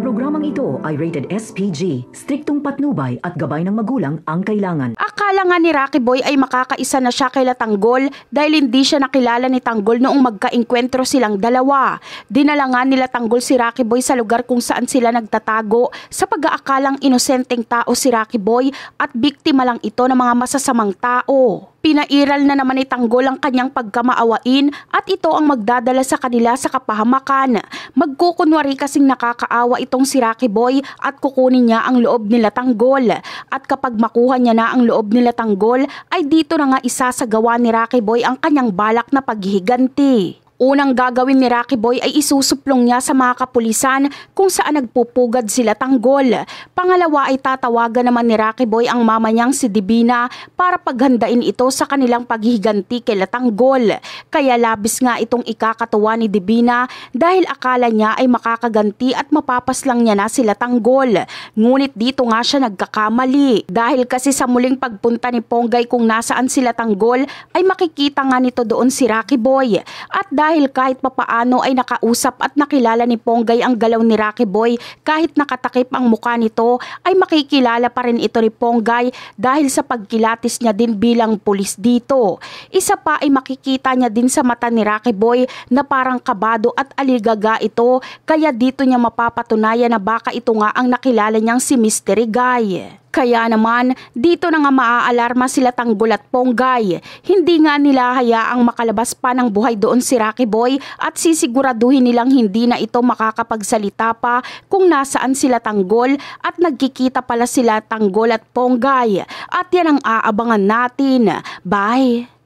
Programang ito ay rated SPG, striktong patnubay at gabay ng magulang ang kailangan. Akala nga ni Rocky Boy ay makakaisa na siya kay Tanggol dahil hindi siya nakilala ni Tanggol noong magkaengkwentro silang dalawa. Dinala nga nila Tanggol si Rocky Boy sa lugar kung saan sila nagtatago sa pag-aakalang inosenteng tao si Rocky Boy at biktima lang ito ng mga masasamang tao. Pinairal na naman ni Tanggol ang kanyang pagkamaawain at ito ang magdadala sa kanila sa kapahamakan. Magkukunwari kasing nakakaawa itong si Rocky Boy at kukunin niya ang loob nila Tanggol. At kapag makuha niya na ang loob nila Tanggol ay dito na nga isasagawa ni Rocky Boy ang kanyang balak na paghihiganti. Unang gagawin ni Rocky Boy ay isusuplong niya sa mga kapulisan kung saan nagpupugad sila Tanggol. Pangalawa ay tatawagan naman ni Rocky Boy ang mama niyang si Divina para paghandain ito sa kanilang paghihiganti kay Tanggol. Kaya labis nga itong ikakatuwa ni Divina dahil akala niya ay makakaganti at mapapaslang niya na sila Tanggol. Ngunit dito nga siya nagkakamali dahil kasi sa muling pagpunta ni Ponggay kung nasaan sila Tanggol ay makikita nga nito doon si Rocky Boy. At dahil kahit papaano ay nakausap at nakilala ni Ponggay ang galaw ni Rocky Boy, kahit nakatakip ang mukha nito ay makikilala pa rin ito ni Ponggay dahil sa pagkilatis niya din bilang pulis dito. Isa pa ay makikita niya din sa mata ni Rocky Boy na parang kabado at aligaga ito, kaya dito niya mapapatunayan na baka ito nga ang nakilala niyang si Mystery Guy. Kaya naman, dito na nga maaalarma sila Tanggol at Ponggay. Hindi nga nila hayaang makalabas pa ng buhay doon si Rocky Boy at sisiguraduhin nilang hindi na ito makakapagsalita pa kung nasaan sila Tanggol at nagkikita pala sila Tanggol at Ponggay. At yan ang aabangan natin. Bye!